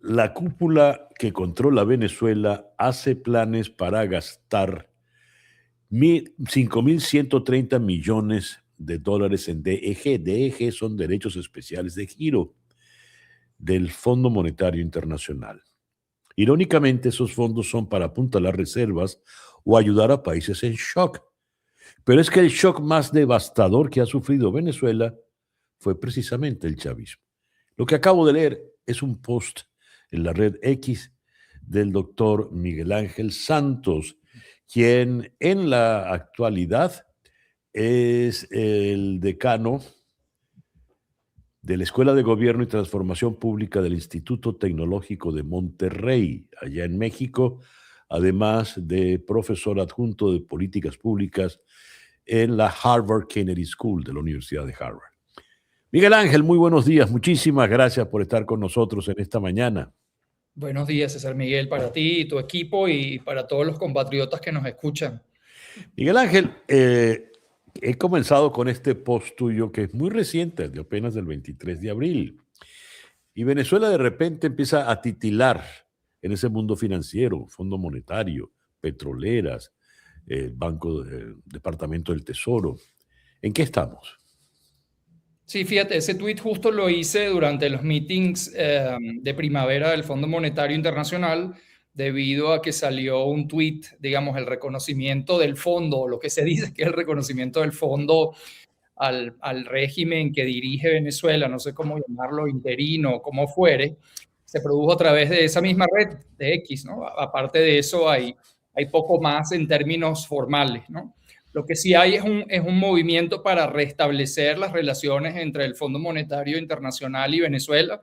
La cúpula que controla Venezuela hace planes para gastar 5.130 millones de dólares en DEG. DEG son derechos especiales de giro del Fondo Monetario Internacional. Irónicamente, esos fondos son para apuntalar reservas o ayudar a países en shock. Pero es que el shock más devastador que ha sufrido Venezuela fue precisamente el chavismo. Lo que acabo de leer es un post en la red X del doctor Miguel Ángel Santos, quien en la actualidad es el decano de la Escuela de Gobierno y Transformación Pública del Instituto Tecnológico de Monterrey, allá en México, además de profesor adjunto de Políticas Públicas en la Harvard Kennedy School de la Universidad de Harvard. Miguel Ángel, muy buenos días. Muchísimas gracias por estar con nosotros en esta mañana. Buenos días, César Miguel, para ti y tu equipo y para todos los compatriotas que nos escuchan. Miguel Ángel, he comenzado con este post tuyo que es muy reciente, de apenas del 23 de abril. Y Venezuela de repente empieza a titilar en ese mundo financiero, Fondo Monetario, petroleras, Departamento del Tesoro. ¿En qué estamos? Sí, fíjate, ese tweet justo lo hice durante los meetings de primavera del Fondo Monetario Internacional, debido a que salió un tweet, digamos, el reconocimiento del fondo, lo que se dice que es el reconocimiento del fondo al régimen que dirige Venezuela, no sé cómo llamarlo, interino, como fuere, se produjo a través de esa misma red de X, ¿no? Aparte de eso, hay poco más en términos formales, ¿no? Lo que sí hay es un movimiento para restablecer las relaciones entre el Fondo Monetario Internacional y Venezuela,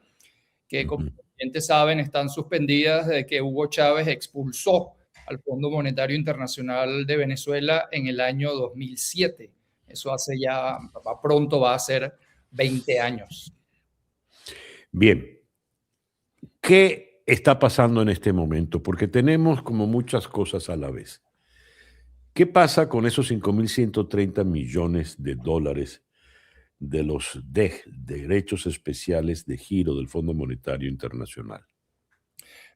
que como ustedes saben están suspendidas desde que Hugo Chávez expulsó al Fondo Monetario Internacional de Venezuela en el año 2007. Eso hace ya, pronto va a ser 20 años. Bien, ¿qué está pasando en este momento? Porque tenemos como muchas cosas a la vez. ¿Qué pasa con esos 5.130 millones de dólares de los DEG, derechos especiales de giro del Fondo Monetario Internacional?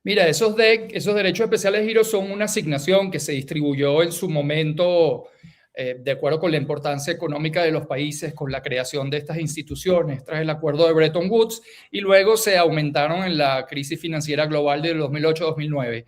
Mira, esos derechos especiales de giro son una asignación que se distribuyó en su momento de acuerdo con la importancia económica de los países, con la creación de estas instituciones tras el acuerdo de Bretton Woods, y luego se aumentaron en la crisis financiera global de 2008-2009.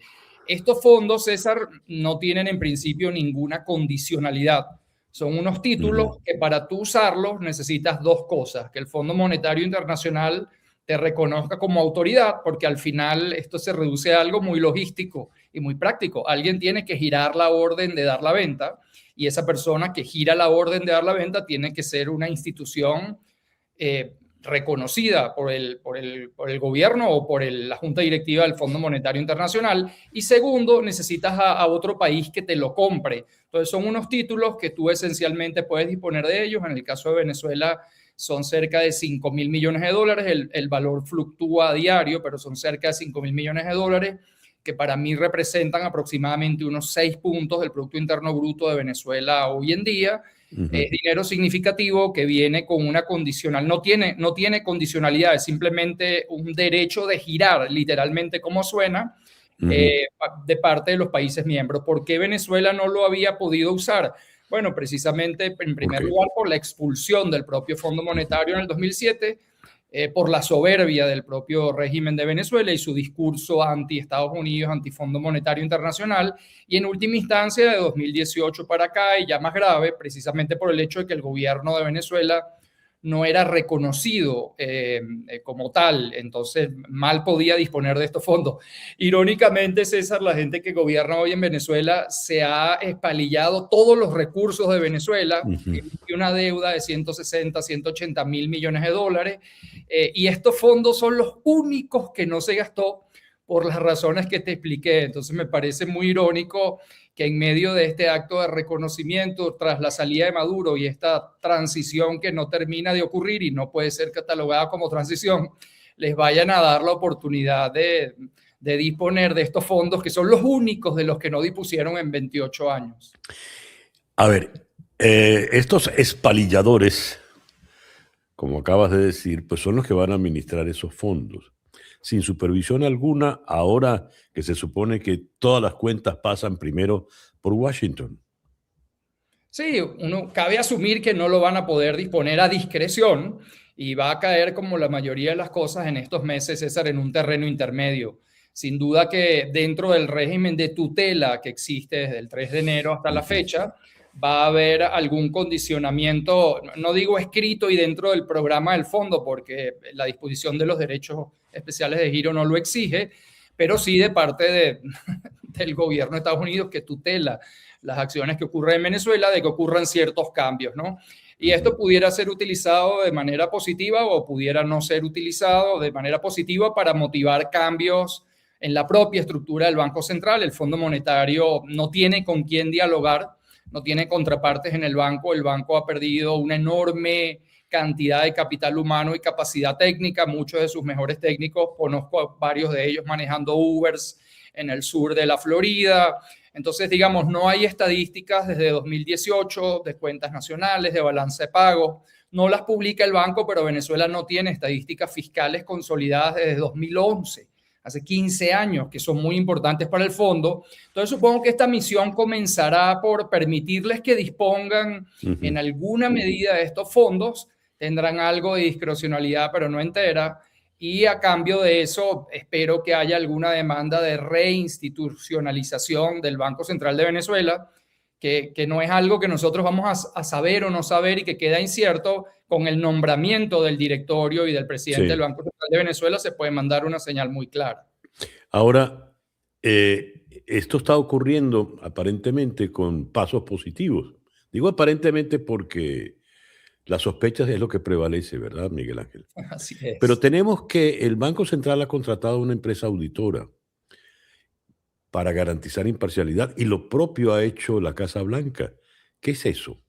Estos fondos, César, no tienen en principio ninguna condicionalidad. Son unos títulos que para tú usarlos necesitas dos cosas: que el Fondo Monetario Internacional te reconozca como autoridad, porque al final esto se reduce a algo muy logístico y muy práctico. Alguien tiene que girar la orden de dar la venta, y esa persona que gira la orden de dar la venta tiene que ser una institución reconocida por el gobierno o por la Junta Directiva del Fondo Monetario Internacional. Y segundo, necesitas a otro país que te lo compre. Entonces son unos títulos que tú esencialmente puedes disponer de ellos. En el caso de Venezuela son cerca de 5.000 millones de dólares. El valor fluctúa a diario, pero son cerca de 5.000 millones de dólares, que para mí representan aproximadamente unos 6 puntos del Producto Interno Bruto de Venezuela hoy en día. Es dinero significativo que viene con una condicional, no tiene condicionalidad, es simplemente un derecho de girar, literalmente como suena, de parte de los países miembros. ¿Por qué Venezuela no lo había podido usar? Bueno, precisamente en primer lugar por la expulsión del propio Fondo Monetario en el 2007, por la soberbia del propio régimen de Venezuela y su discurso anti-Estados Unidos, anti-Fondo Monetario Internacional, y en última instancia de 2018 para acá, y ya más grave, precisamente por el hecho de que el gobierno de Venezuela no era reconocido como tal, entonces mal podía disponer de estos fondos. Irónicamente, César, la gente que gobierna hoy en Venezuela se ha espalillado todos los recursos de Venezuela, y una deuda de 160, 180 mil millones de dólares, y estos fondos son los únicos que no se gastó por las razones que te expliqué. Entonces me parece muy irónico que en medio de este acto de reconocimiento tras la salida de Maduro y esta transición que no termina de ocurrir y no puede ser catalogada como transición, les vayan a dar la oportunidad de disponer de estos fondos, que son los únicos de los que no dispusieron en 28 años. A ver, estos espalilladores, como acabas de decir, pues son los que van a administrar esos fondos. sin supervisión alguna, ahora que se supone que todas las cuentas pasan primero por Washington. Sí, cabe asumir que no lo van a poder disponer a discreción y va a caer como la mayoría de las cosas en estos meses, César, en un terreno intermedio. Sin duda que dentro del régimen de tutela que existe desde el 3 de enero hasta la fecha, va a haber algún condicionamiento, no digo escrito y dentro del programa del fondo, porque la disposición de los derechos especiales de giro no lo exige, pero sí de parte del gobierno de Estados Unidos que tutela las acciones que ocurren en Venezuela, de que ocurran ciertos cambios, ¿no? Y esto pudiera ser utilizado de manera positiva o pudiera no ser utilizado de manera positiva para motivar cambios en la propia estructura del Banco Central. El Fondo Monetario no tiene con quién dialogar, no tiene contrapartes en el banco. El banco ha perdido una enorme cantidad de capital humano y capacidad técnica. Muchos de sus mejores técnicos, conozco a varios de ellos manejando Ubers en el sur de la Florida. Entonces, digamos, no hay estadísticas desde 2018 de cuentas nacionales, de balance de pagos. No las publica el banco, pero Venezuela no tiene estadísticas fiscales consolidadas desde 2011, hace 15 años, que son muy importantes para el fondo. Entonces, supongo que esta misión comenzará por permitirles que dispongan en alguna medida de estos fondos. Tendrán algo de discrecionalidad, pero no entera. Y a cambio de eso, espero que haya alguna demanda de reinstitucionalización del Banco Central de Venezuela, que no es algo que nosotros vamos a saber o no saber y que queda incierto. Con el nombramiento del directorio y del presidente del Banco Central de Venezuela se puede mandar una señal muy clara. Ahora, esto está ocurriendo aparentemente con pasos positivos. Digo aparentemente porque las sospechas es lo que prevalece, ¿verdad, Miguel Ángel? Así es. Pero tenemos que el Banco Central ha contratado una empresa auditora para garantizar imparcialidad y lo propio ha hecho la Casa Blanca. ¿Qué es eso?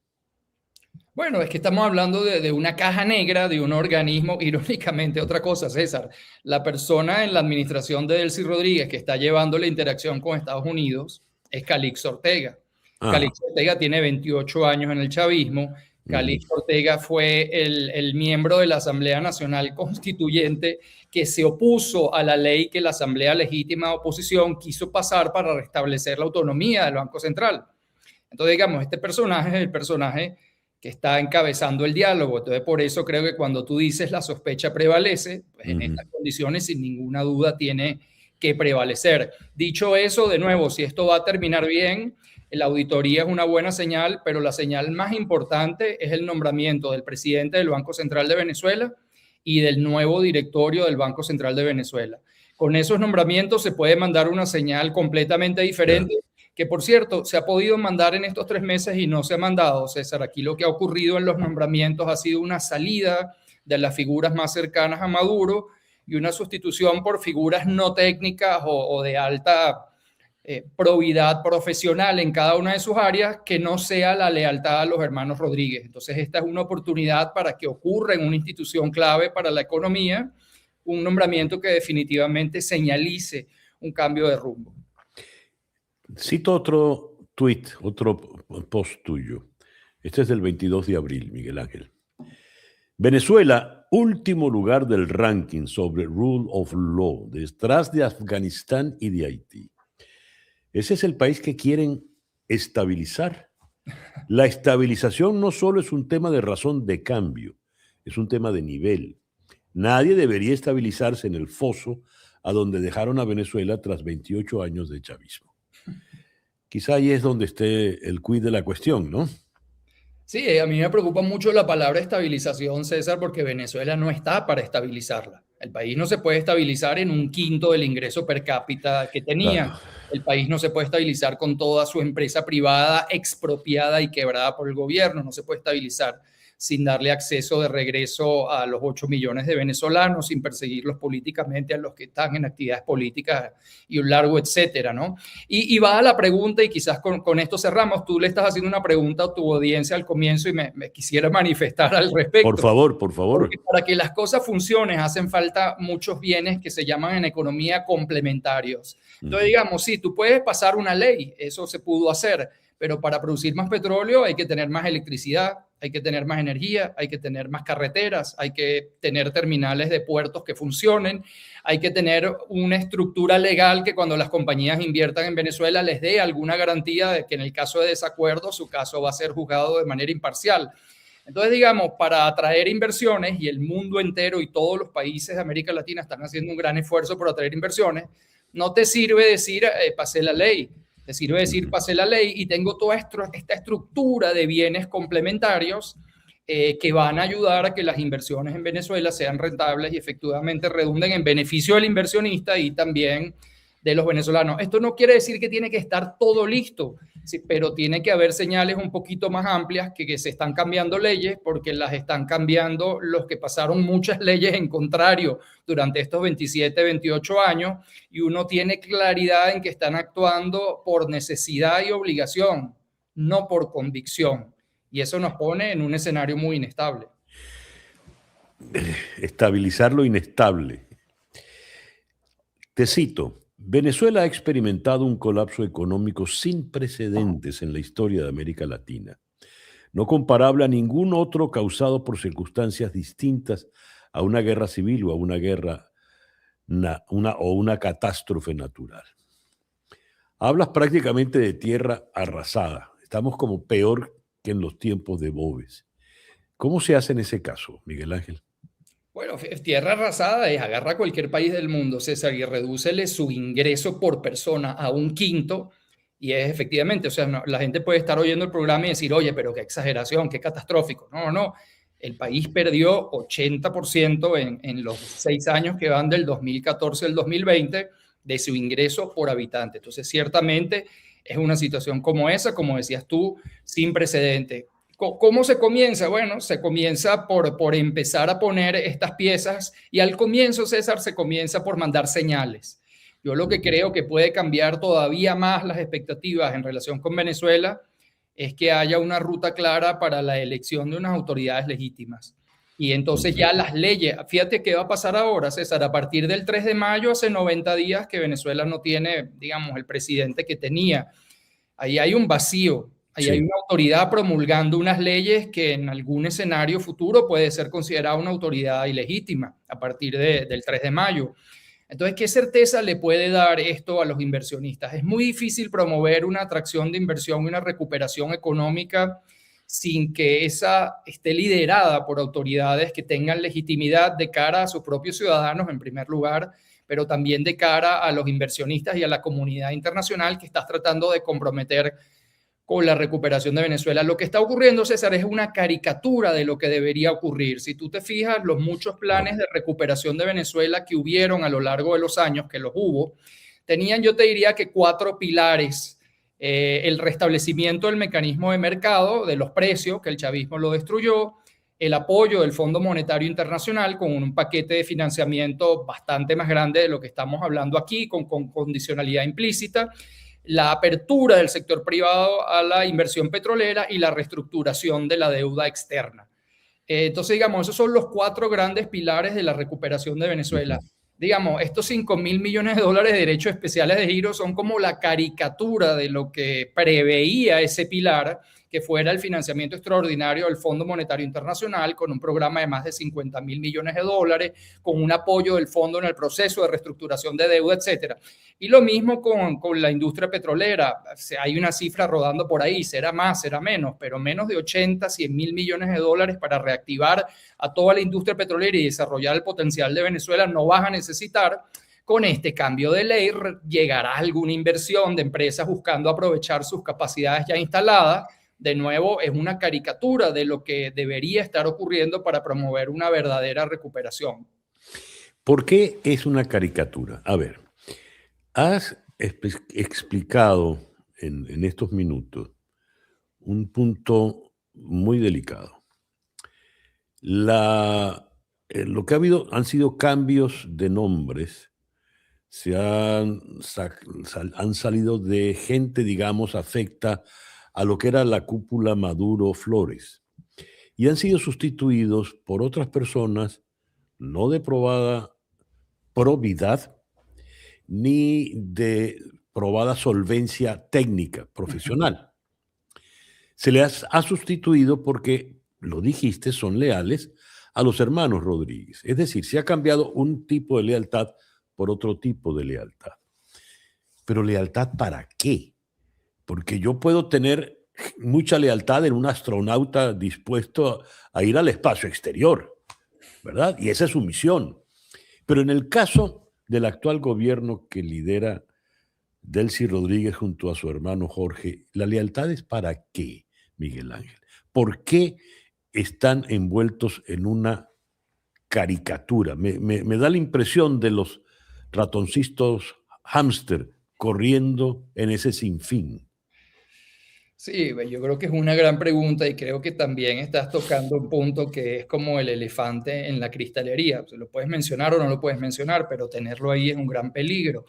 Bueno, es que estamos hablando de una caja negra, de un organismo, irónicamente, otra cosa, César. La persona en la administración de Delcy Rodríguez que está llevando la interacción con Estados Unidos es Calixto Ortega. Calixto Ortega tiene 28 años en el chavismo. Calixto Ortega fue el miembro de la Asamblea Nacional Constituyente que se opuso a la ley que la Asamblea Legítima de Oposición quiso pasar para restablecer la autonomía del Banco Central. Entonces, digamos, este personaje es el personaje que está encabezando el diálogo. Entonces, por eso creo que cuando tú dices la sospecha prevalece, pues en estas condiciones, sin ninguna duda, tiene que prevalecer. Dicho eso, de nuevo, si esto va a terminar bien, la auditoría es una buena señal, pero la señal más importante es el nombramiento del presidente del Banco Central de Venezuela y del nuevo directorio del Banco Central de Venezuela. Con esos nombramientos se puede mandar una señal completamente diferente, que por cierto se ha podido mandar en estos 3 meses y no se ha mandado, César. Aquí lo que ha ocurrido en los nombramientos ha sido una salida de las figuras más cercanas a Maduro y una sustitución por figuras no técnicas o de alta probidad profesional en cada una de sus áreas que no sea la lealtad a los hermanos Rodríguez. Entonces, esta es una oportunidad para que ocurra en una institución clave para la economía un nombramiento que definitivamente señalice un cambio de rumbo. Cito otro tweet, otro post tuyo. Este es del 22 de abril, Miguel Ángel. Venezuela, último lugar del ranking sobre Rule of Law, detrás de Afganistán y de Haití. Ese es el país que quieren estabilizar. La estabilización no solo es un tema de razón de cambio, es un tema de nivel. Nadie debería estabilizarse en el foso a donde dejaron a Venezuela tras 28 años de chavismo. Quizá ahí es donde esté el quid de la cuestión, ¿no? Sí, a mí me preocupa mucho la palabra estabilización, César, porque Venezuela no está para estabilizarla. El país no se puede estabilizar en 1/5 del ingreso per cápita que tenía. Claro. El país no se puede estabilizar con toda su empresa privada expropiada y quebrada por el gobierno. No se puede estabilizar sin darle acceso de regreso a los 8 millones de venezolanos, sin perseguirlos políticamente a los que están en actividades políticas y un largo etcétera, ¿no? Y va a la pregunta, y quizás con esto cerramos. Tú le estás haciendo una pregunta a tu audiencia al comienzo y me quisiera manifestar al respecto. Por favor, por favor. Porque para que las cosas funcionen hacen falta muchos bienes que se llaman en economía complementarios. Entonces, digamos, sí, tú puedes pasar una ley, eso se pudo hacer, pero para producir más petróleo hay que tener más electricidad, hay que tener más energía, hay que tener más carreteras, hay que tener terminales de puertos que funcionen, hay que tener una estructura legal que cuando las compañías inviertan en Venezuela les dé alguna garantía de que en el caso de desacuerdo su caso va a ser juzgado de manera imparcial. Entonces, digamos, para atraer inversiones, y el mundo entero y todos los países de América Latina están haciendo un gran esfuerzo por atraer inversiones, no te sirve decir pasé la ley, te sirve decir pasé la ley y tengo toda esta estructura de bienes complementarios que van a ayudar a que las inversiones en Venezuela sean rentables y efectivamente redunden en beneficio del inversionista y también de los venezolanos. Esto no quiere decir que tiene que estar todo listo, sí, pero tiene que haber señales un poquito más amplias que se están cambiando leyes porque las están cambiando los que pasaron muchas leyes en contrario durante estos 27, 28 años y uno tiene claridad en que están actuando por necesidad y obligación, no por convicción. Y eso nos pone en un escenario muy inestable. Estabilizar lo inestable. Te cito, Venezuela ha experimentado un colapso económico sin precedentes en la historia de América Latina, no comparable a ningún otro causado por circunstancias distintas a una guerra civil o a una guerra o una catástrofe natural. Hablas prácticamente de tierra arrasada. Estamos como peor que en los tiempos de Boves. ¿Cómo se hace en ese caso, Miguel Ángel? Bueno, tierra arrasada es agarra a cualquier país del mundo, César, y redúcele su ingreso por persona a un quinto. Y es efectivamente, o sea, no, la gente puede estar oyendo el programa y decir, oye, pero qué exageración, qué catastrófico. No, no, el país perdió 80% en los 6 años que van del 2014 al 2020 de su ingreso por habitante. Entonces, ciertamente es una situación como esa, como decías tú, sin precedente. ¿Cómo se comienza? Bueno, se comienza por empezar a poner estas piezas y al comienzo, César, se comienza por mandar señales. Yo lo que creo que puede cambiar todavía más las expectativas en relación con Venezuela es que haya una ruta clara para la elección de unas autoridades legítimas. Y entonces ya las leyes, fíjate qué va a pasar ahora, César, a partir del 3 de mayo, hace 90 días que Venezuela no tiene, digamos, el presidente que tenía. Ahí hay un vacío. Ahí sí hay una autoridad promulgando unas leyes que en algún escenario futuro puede ser considerada una autoridad ilegítima a partir del 3 de mayo. Entonces, ¿qué certeza le puede dar esto a los inversionistas? Es muy difícil promover una atracción de inversión y una recuperación económica sin que esa esté liderada por autoridades que tengan legitimidad de cara a sus propios ciudadanos, en primer lugar, pero también de cara a los inversionistas y a la comunidad internacional que está tratando de comprometer con la recuperación de Venezuela. Lo que está ocurriendo, César, es una caricatura de lo que debería ocurrir. Si tú te fijas, los muchos planes de recuperación de Venezuela que hubieron a lo largo de los años, que los hubo, tenían, yo te diría que 4 pilares. El restablecimiento del mecanismo de mercado, de los precios, que el chavismo lo destruyó, el apoyo del Fondo Monetario Internacional con un paquete de financiamiento bastante más grande de lo que estamos hablando aquí, con condicionalidad implícita, la apertura del sector privado a la inversión petrolera y la reestructuración de la deuda externa. Entonces, digamos, esos son los 4 grandes pilares de la recuperación de Venezuela. Digamos, estos 5.000 millones de dólares de derechos especiales de giro son como la caricatura de lo que preveía ese pilar, que fuera el financiamiento extraordinario del Fondo Monetario Internacional con un programa de más de 50.000 millones de dólares, con un apoyo del fondo en el proceso de reestructuración de deuda, etcétera. Y lo mismo con la industria petrolera. Hay una cifra rodando por ahí, será más, será menos, pero menos de 80, 100.000 millones de dólares para reactivar a toda la industria petrolera y desarrollar el potencial de Venezuela no vas a necesitar. Con este cambio de ley llegará alguna inversión de empresas buscando aprovechar sus capacidades ya instaladas. De nuevo, es una caricatura de lo que debería estar ocurriendo para promover una verdadera recuperación. ¿Por qué es una caricatura? A ver, has explicado en estos minutos un punto muy delicado. Lo que ha habido han sido cambios de nombres, han salido de gente, digamos, afecta a lo que era la cúpula Maduro-Flores y han sido sustituidos por otras personas no de probada probidad ni de probada solvencia técnica profesional. Se les ha sustituido porque, lo dijiste, son leales a los hermanos Rodríguez. Es decir, se ha cambiado un tipo de lealtad por otro tipo de lealtad. Pero ¿lealtad para qué? Porque yo puedo tener mucha lealtad en un astronauta dispuesto a ir al espacio exterior, ¿verdad? Y esa es su misión. Pero en el caso del actual gobierno que lidera Delcy Rodríguez junto a su hermano Jorge, ¿la lealtad es para qué, Miguel Ángel? ¿Por qué están envueltos en una caricatura? Me da la impresión de los ratoncitos hámster corriendo en ese sinfín. Sí, yo creo que es una gran pregunta y creo que también estás tocando un punto que es como el elefante en la cristalería. Se lo puedes mencionar o no lo puedes mencionar, pero tenerlo ahí es un gran peligro.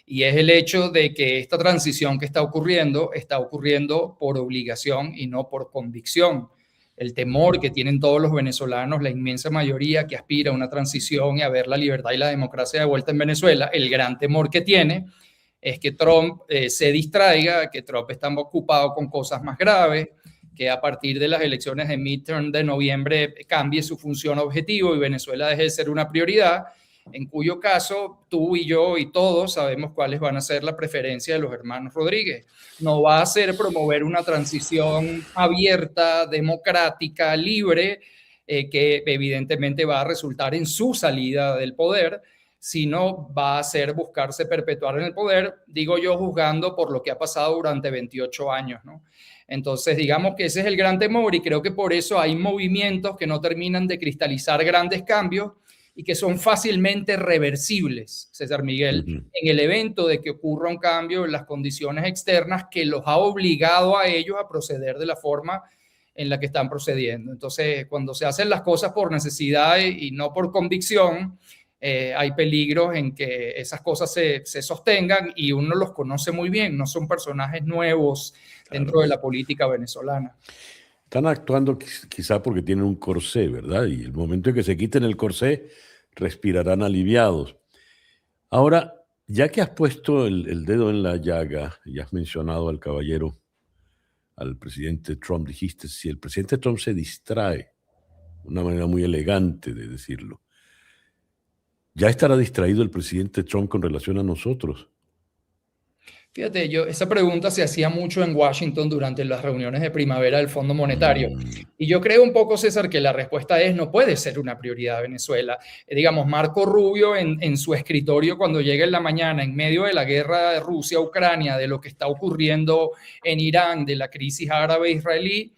Y es el hecho de que esta transición que está ocurriendo por obligación y no por convicción. El temor que tienen todos los venezolanos, la inmensa mayoría que aspira a una transición y a ver la libertad y la democracia de vuelta en Venezuela, el gran temor que tiene es que Trump se distraiga, que Trump está ocupado con cosas más graves, que a partir de las elecciones de midterm de noviembre cambie su función objetivo y Venezuela deje de ser una prioridad, en cuyo caso tú y yo y todos sabemos cuáles van a ser la preferencia de los hermanos Rodríguez. No va a ser promover una transición abierta, democrática, libre, que evidentemente va a resultar en su salida del poder, sino va a ser buscarse perpetuar en el poder, digo yo, juzgando por lo que ha pasado durante 28 años, ¿no? Entonces, digamos que ese es el gran temor y creo que por eso hay movimientos que no terminan de cristalizar grandes cambios y que son fácilmente reversibles, César Miguel, en el evento de que ocurra un cambio en las condiciones externas que los ha obligado a ellos a proceder de la forma en la que están procediendo. Entonces, cuando se hacen las cosas por necesidad y no por convicción, hay peligros en que esas cosas se sostengan y uno los conoce muy bien, no son personajes nuevos dentro de la política venezolana. Están actuando quizá porque tienen un corsé, ¿verdad? Y el momento en que se quiten el corsé, respirarán aliviados. Ahora, ya que has puesto el dedo en la llaga y has mencionado al caballero, al presidente Trump, dijiste, si el presidente Trump se distrae, una manera muy elegante de decirlo, ¿ya estará distraído el presidente Trump con relación a nosotros? Fíjate, esa pregunta se hacía mucho en Washington durante las reuniones de primavera del Fondo Monetario. Y yo creo un poco, César, que la respuesta es no puede ser una prioridad Venezuela. Digamos, Marco Rubio en su escritorio cuando llega en la mañana, en medio de la guerra de Rusia-Ucrania, de lo que está ocurriendo en Irán, de la crisis árabe-israelí,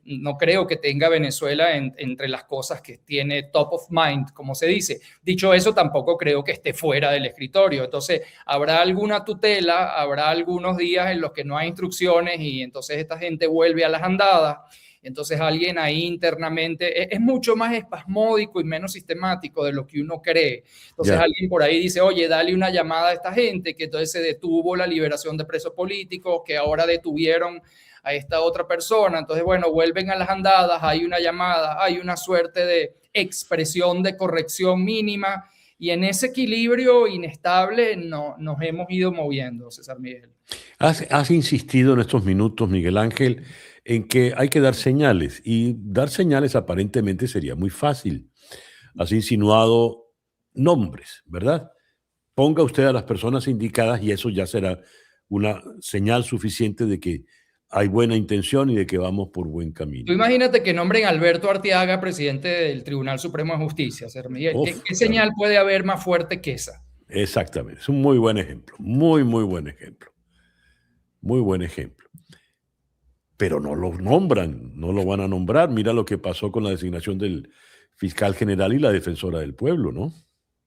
no creo que tenga Venezuela entre las cosas que tiene top of mind, como se dice. Dicho eso, tampoco creo que esté fuera del escritorio. Entonces, habrá alguna tutela, habrá algunos días en los que no hay instrucciones y entonces esta gente vuelve a las andadas. Entonces, alguien ahí internamente es mucho más espasmódico y menos sistemático de lo que uno cree. Entonces, alguien por ahí dice, oye, dale una llamada a esta gente, que entonces se detuvo la liberación de presos políticos, que ahora detuvieron a esta otra persona. Entonces, bueno, vuelven a las andadas, hay una llamada, hay una suerte de expresión de corrección mínima y en ese equilibrio inestable nos hemos ido moviendo, César Miguel. Has insistido en estos minutos, Miguel Ángel, en que hay que dar señales y dar señales aparentemente sería muy fácil. Has insinuado nombres, ¿verdad? Ponga usted a las personas indicadas y eso ya será una señal suficiente de que hay buena intención y de que vamos por buen camino. Tú imagínate que nombren a Alberto Arteaga presidente del Tribunal Supremo de Justicia, César Miguel. ¿Qué señal puede haber más fuerte que esa? Exactamente, es un muy buen ejemplo, muy buen ejemplo. Muy buen ejemplo. Pero no lo nombran, no lo van a nombrar. Mira lo que pasó con la designación del fiscal general y la defensora del pueblo, ¿no?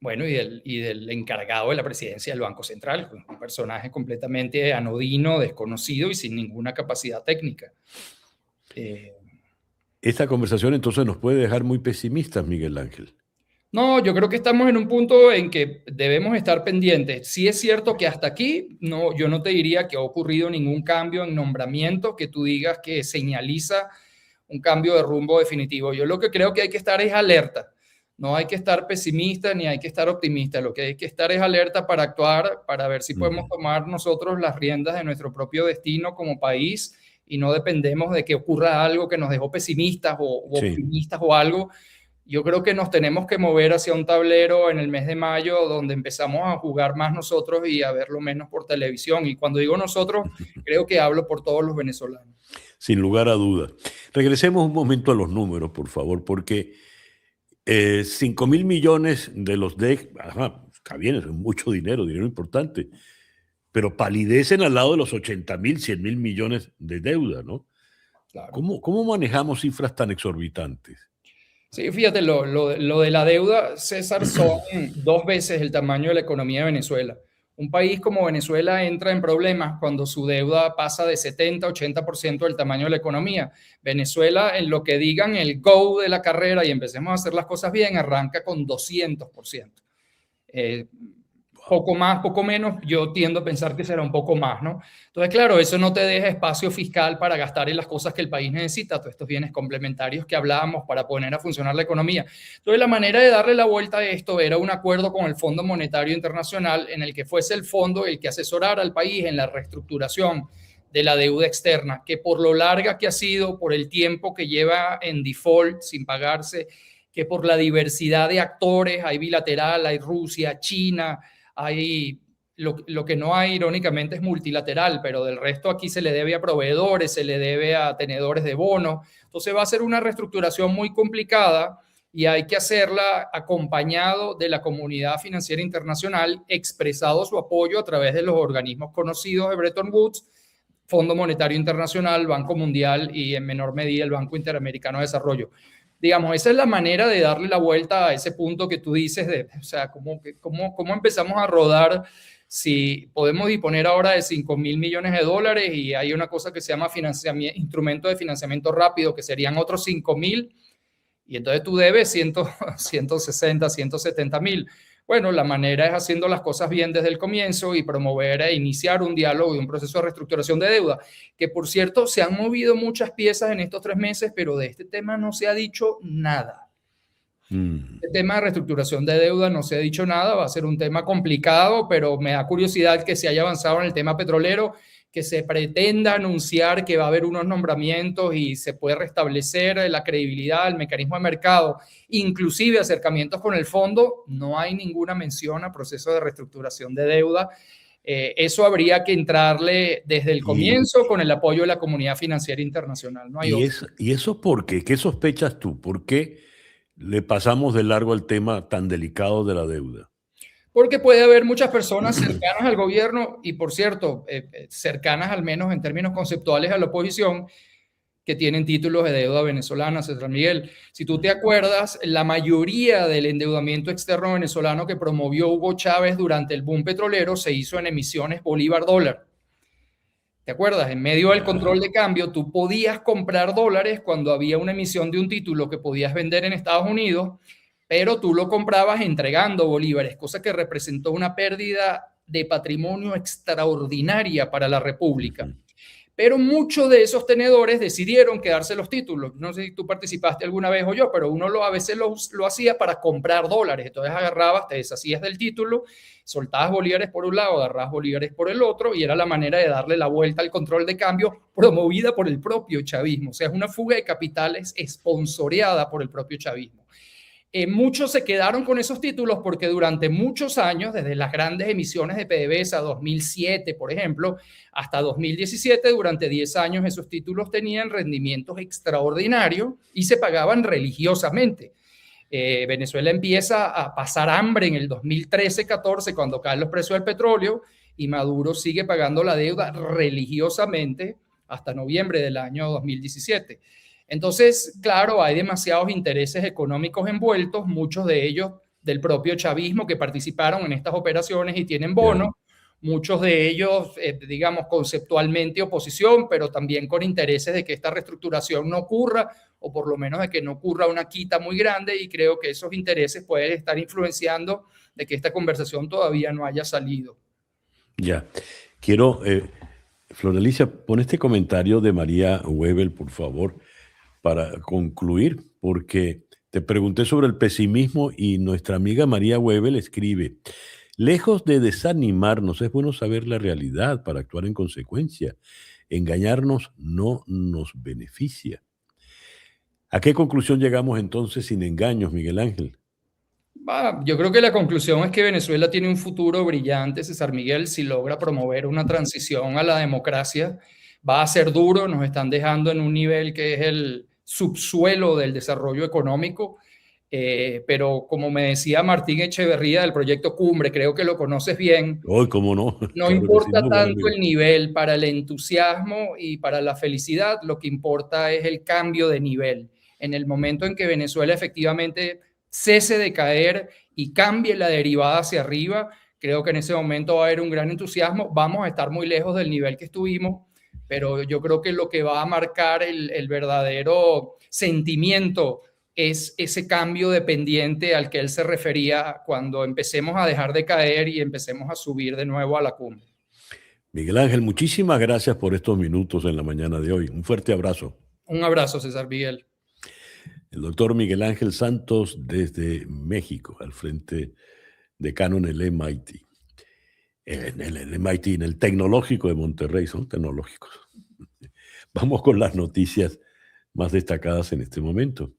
Bueno, y del encargado de la presidencia del Banco Central, un personaje completamente anodino, desconocido y sin ninguna capacidad técnica. Esta conversación entonces nos puede dejar muy pesimistas, Miguel Ángel. No, yo creo que estamos en un punto en que debemos estar pendientes. Sí es cierto que hasta aquí yo no te diría que ha ocurrido ningún cambio en nombramiento que tú digas que señaliza un cambio de rumbo definitivo. Yo lo que creo que hay que estar es alerta. No hay que estar pesimista ni hay que estar optimista. Lo que hay que estar es alerta para actuar, para ver si podemos tomar nosotros las riendas de nuestro propio destino como país y no dependemos de que ocurra algo que nos dejó pesimistas o Sí. optimistas o algo. Yo creo que nos tenemos que mover hacia un tablero en el mes de mayo donde empezamos a jugar más nosotros y a verlo menos por televisión. Y cuando digo nosotros, creo que hablo por todos los venezolanos. Sin lugar a dudas. Regresemos un momento a los números, por favor, porque 5.000 millones de los DEC, ajá, está bien, es mucho dinero, dinero importante, pero palidecen al lado de los 80.000, 100.000 millones de deuda, ¿no? Claro. ¿Cómo manejamos cifras tan exorbitantes? Sí, fíjate, lo de la deuda, César, son 2 veces el tamaño de la economía de Venezuela. Un país como Venezuela entra en problemas cuando su deuda pasa de 70-80% del tamaño de la economía. Venezuela, en lo que digan el go de la carrera y empecemos a hacer las cosas bien, arranca con 200%. Poco más, poco menos, yo tiendo a pensar que será un poco más, ¿no? Entonces, claro, eso no te deja espacio fiscal para gastar en las cosas que el país necesita, todos estos bienes complementarios que hablábamos para poner a funcionar la economía. Entonces, la manera de darle la vuelta a esto era un acuerdo con el Fondo Monetario Internacional en el que fuese el fondo el que asesorara al país en la reestructuración de la deuda externa, que por lo larga que ha sido, por el tiempo que lleva en default sin pagarse, que por la diversidad de actores, hay bilateral, hay Rusia, China, hay lo que no hay, irónicamente, es multilateral, pero del resto aquí se le debe a proveedores, se le debe a tenedores de bonos. Entonces va a ser una reestructuración muy complicada y hay que hacerla acompañado de la comunidad financiera internacional, expresado su apoyo a través de los organismos conocidos de Bretton Woods, Fondo Monetario Internacional, Banco Mundial y en menor medida el Banco Interamericano de Desarrollo. Digamos, esa es la manera de darle la vuelta a ese punto que tú dices, o sea, ¿cómo empezamos a rodar si podemos disponer ahora de 5.000 millones de dólares y hay una cosa que se llama instrumento de financiamiento rápido, que serían otros 5.000, y entonces tú debes 160, 170.000. Bueno, la manera es haciendo las cosas bien desde el comienzo y promover e iniciar un diálogo y un proceso de reestructuración de deuda, que por cierto se han movido muchas piezas en estos 3 meses, pero de este tema no se ha dicho nada. El tema de reestructuración de deuda no se ha dicho nada, va a ser un tema complicado, pero me da curiosidad que se haya avanzado en el tema petrolero, que se pretenda anunciar que va a haber unos nombramientos y se puede restablecer la credibilidad, el mecanismo de mercado, inclusive acercamientos con el fondo. No hay ninguna mención a proceso de reestructuración de deuda. Eso habría que entrarle desde el comienzo con el apoyo de la comunidad financiera internacional. No hay ¿Y eso por qué? ¿Qué sospechas tú? ¿Por qué le pasamos de largo al tema tan delicado de la deuda? Porque puede haber muchas personas cercanas al gobierno y, por cierto, cercanas al menos en términos conceptuales a la oposición, que tienen títulos de deuda venezolana, César Miguel. Si tú te acuerdas, la mayoría del endeudamiento externo venezolano que promovió Hugo Chávez durante el boom petrolero se hizo en emisiones Bolívar-dólar. ¿Te acuerdas? En medio del control de cambio, tú podías comprar dólares cuando había una emisión de un título que podías vender en Estados Unidos, pero tú lo comprabas entregando bolívares, cosa que representó una pérdida de patrimonio extraordinaria para la República. Pero muchos de esos tenedores decidieron quedarse los títulos. No sé si tú participaste alguna vez o yo, pero uno a veces lo hacía para comprar dólares. Entonces agarrabas, te deshacías del título, soltabas bolívares por un lado, agarrabas bolívares por el otro, y era la manera de darle la vuelta al control de cambio promovida por el propio chavismo. O sea, es una fuga de capitales esponsoreada por el propio chavismo. Muchos se quedaron con esos títulos porque durante muchos años, desde las grandes emisiones de PDVSA 2007, por ejemplo, hasta 2017, durante 10 años esos títulos tenían rendimientos extraordinarios y se pagaban religiosamente. Venezuela empieza a pasar hambre en el 2013-14 cuando caen los precios del petróleo y Maduro sigue pagando la deuda religiosamente hasta noviembre del año 2017. Entonces, claro, hay demasiados intereses económicos envueltos, muchos de ellos del propio chavismo que participaron en estas operaciones y tienen bonos, muchos de ellos, digamos, conceptualmente oposición, pero también con intereses de que esta reestructuración no ocurra, o por lo menos de que no ocurra una quita muy grande, y creo que esos intereses pueden estar influenciando de que esta conversación todavía no haya salido. Ya, quiero, Floralicia, pon este comentario de María Webel, por favor, para concluir, porque te pregunté sobre el pesimismo y nuestra amiga María Webel escribe: lejos de desanimarnos, es bueno saber la realidad para actuar en consecuencia. engañarnos no nos beneficia. ¿A qué conclusión llegamos entonces sin engaños, Miguel Ángel? Yo creo que la conclusión es que Venezuela tiene un futuro brillante, César Miguel, si logra promover una transición a la democracia. Va a ser duro, nos están dejando en un nivel que es el subsuelo del desarrollo económico, pero como me decía Martín Echeverría del proyecto Cumbre, creo que lo conoces bien, Hoy, ¿cómo no? no Claro que sí, importa muy buen tanto amigo. el nivel para el entusiasmo y para la felicidad, lo que importa es el cambio de nivel. En el momento en que Venezuela efectivamente cese de caer y cambie la derivada hacia arriba, creo que en ese momento va a haber un gran entusiasmo. Vamos a estar muy lejos del nivel que estuvimos, pero yo creo que lo que va a marcar el verdadero sentimiento es ese cambio dependiente al que él se refería cuando empecemos a dejar de caer y empecemos a subir de nuevo a la cumbre. Miguel Ángel, muchísimas gracias por estos minutos en la mañana de hoy. Un fuerte abrazo. Un abrazo, César Miguel. El doctor Miguel Ángel Santos desde México, al frente decano en el MIT. En el MIT, en el Tecnológico de Monterrey, son tecnológicos. Vamos con las noticias más destacadas en este momento.